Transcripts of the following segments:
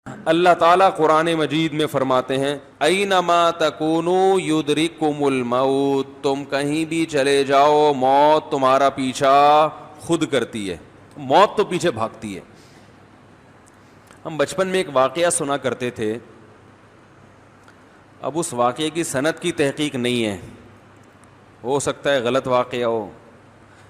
اللہ تعالیٰ قرآن مجید میں فرماتے ہیں اینما تکونوا یدرککم الموت، تم کہیں بھی چلے جاؤ موت تمہارا پیچھا خود کرتی ہے، موت تو پیچھے بھاگتی ہے۔ ہم بچپن میں ایک واقعہ سنا کرتے تھے، اب اس واقعے کی سند کی تحقیق نہیں ہے، ہو سکتا ہے غلط واقعہ ہو،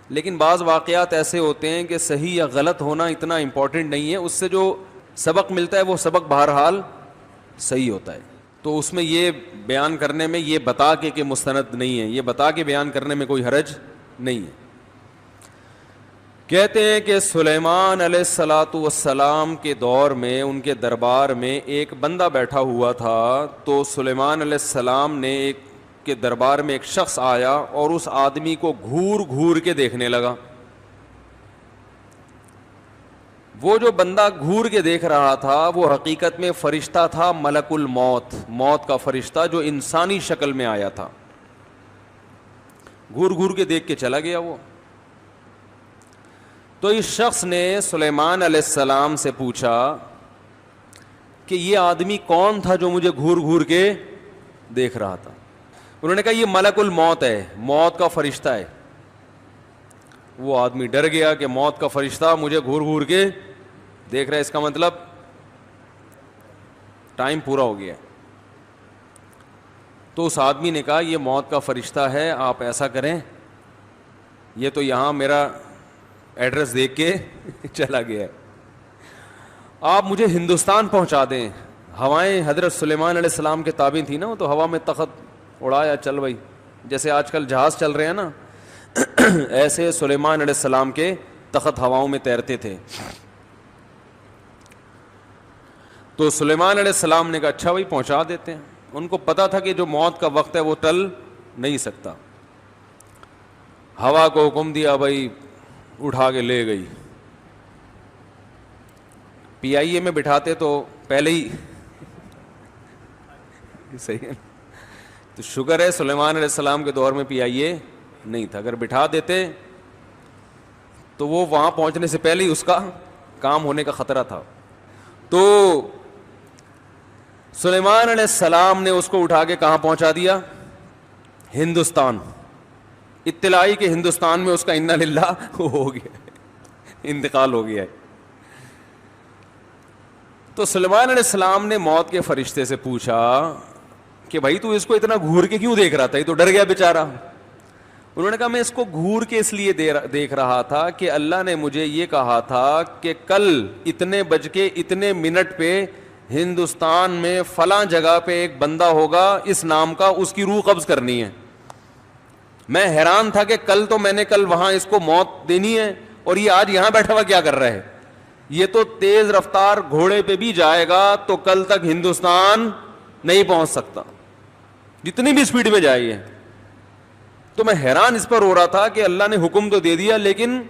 لیکن بعض واقعات ایسے ہوتے ہیں کہ صحیح یا غلط ہونا اتنا امپورٹنٹ نہیں ہے، اس سے جو سبق ملتا ہے وہ سبق بہرحال صحیح ہوتا ہے۔ تو اس میں یہ بیان کرنے میں یہ بتا کے کہ مستند نہیں ہے، یہ بتا کے بیان کرنے میں کوئی حرج نہیں ہے۔ کہتے ہیں کہ سلیمان علیہ الصلاۃ والسلام کے دور میں ان کے دربار میں ایک بندہ بیٹھا ہوا تھا، تو سلیمان علیہ السلام نے ایک کے دربار میں ایک شخص آیا اور اس آدمی کو گھور گھور کے دیکھنے لگا۔ وہ جو بندہ گھور کے دیکھ رہا تھا وہ حقیقت میں فرشتہ تھا، ملک الموت، موت کا فرشتہ جو انسانی شکل میں آیا تھا۔ گھور گھور کے دیکھ کے چلا گیا وہ۔ تو اس شخص نے سلیمان علیہ السلام سے پوچھا کہ یہ آدمی کون تھا جو مجھے گھور گھور کے دیکھ رہا تھا؟ انہوں نے کہا یہ ملک الموت ہے، موت کا فرشتہ ہے۔ وہ آدمی ڈر گیا کہ موت کا فرشتہ مجھے گھور گھور کے دیکھ رہا ہے، اس کا مطلب ٹائم پورا ہو گیا۔ تو اس آدمی نے کہا یہ موت کا فرشتہ ہے، آپ ایسا کریں، یہ تو یہاں میرا ایڈریس دیکھ کے چلا گیا ہے، آپ مجھے ہندوستان پہنچا دیں۔ ہوائیں حضرت سلیمان علیہ السلام کے تابع تھی نا، وہ تو ہوا میں تخت اڑایا، چل بھائی، جیسے آج کل جہاز چل رہے ہیں نا، ایسے سلیمان علیہ السلام کے تخت ہواؤں میں تیرتے تھے۔ تو سلیمان علیہ السلام نے کہا اچھا بھائی پہنچا دیتے ہیں۔ ان کو پتا تھا کہ جو موت کا وقت ہے وہ ٹل نہیں سکتا۔ ہوا کو حکم دیا، بھائی اٹھا کے لے گئی۔ پی آئی اے میں بٹھاتے تو پہلے ہی صحیح ہے، تو شکر ہے سلیمان علیہ السلام کے دور میں پی آئی اے نہیں تھا، اگر بٹھا دیتے تو وہ وہاں پہنچنے سے پہلے ہی اس کا کام ہونے کا خطرہ تھا۔ تو سلیمان علیہ السلام نے اس کو اٹھا کے کہاں پہنچا دیا؟ ہندوستان۔ اطلاعی کہ ہندوستان میں اس کا انا للہ ہو گیا، انتقال ہو گیا ہے۔ تو سلیمان علیہ السلام نے موت کے فرشتے سے پوچھا کہ بھائی تو اس کو اتنا گھور کے کیوں دیکھ رہا تھا؟ یہ تو ڈر گیا بیچارہ۔ انہوں نے کہا میں اس کو گھور کے اس لیے دیکھ رہا تھا کہ اللہ نے مجھے یہ کہا تھا کہ کل اتنے بج کے اتنے منٹ پہ ہندوستان میں فلاں جگہ پہ ایک بندہ ہوگا اس نام کا، اس کی روح قبض کرنی ہے۔ میں حیران تھا کہ کل تو میں نے کل وہاں اس کو موت دینی ہے اور یہ آج یہاں بیٹھا ہوا کیا کر رہا ہے؟ یہ تو تیز رفتار گھوڑے پہ بھی جائے گا تو کل تک ہندوستان نہیں پہنچ سکتا، جتنی بھی سپیڈ میں جائے گی۔ تو میں حیران اس پر ہو رہا تھا کہ اللہ نے حکم تو دے دیا لیکن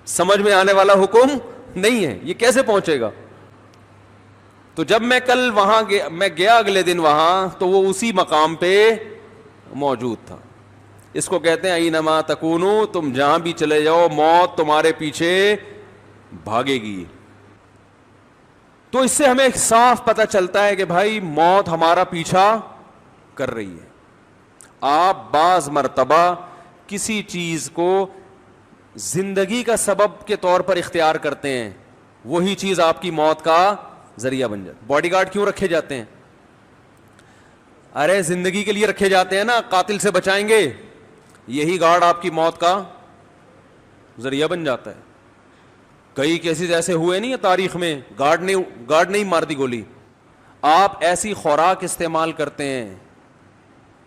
سمجھ میں آنے والا حکم نہیں ہے، یہ کیسے پہنچے گا؟ تو جب میں کل وہاں میں گیا اگلے دن وہاں تو وہ اسی مقام پہ موجود تھا۔ اس کو کہتے ہیں اینما تکونو، تم جہاں بھی چلے جاؤ موت تمہارے پیچھے بھاگے گی۔ تو اس سے ہمیں صاف پتہ چلتا ہے کہ بھائی موت ہمارا پیچھا کر رہی ہے۔ آپ بعض مرتبہ کسی چیز کو زندگی کا سبب کے طور پر اختیار کرتے ہیں، وہی چیز آپ کی موت کا ذریعہ بن جاتی۔ باڈی گارڈ کیوں رکھے جاتے ہیں؟ ارے زندگی کے لیے رکھے جاتے ہیں نا، قاتل سے بچائیں گے، یہی گارڈ آپ کی موت کا ذریعہ بن جاتا ہے۔ کئی کیسز ایسے ہوئے نہیں ہے تاریخ میں، گارڈ نہیں مار دی گولی۔ آپ ایسی خوراک استعمال کرتے ہیں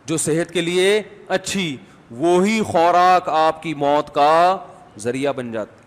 جو صحت کے لیے اچھی، وہی خوراک آپ کی موت کا ذریعہ بن جاتی۔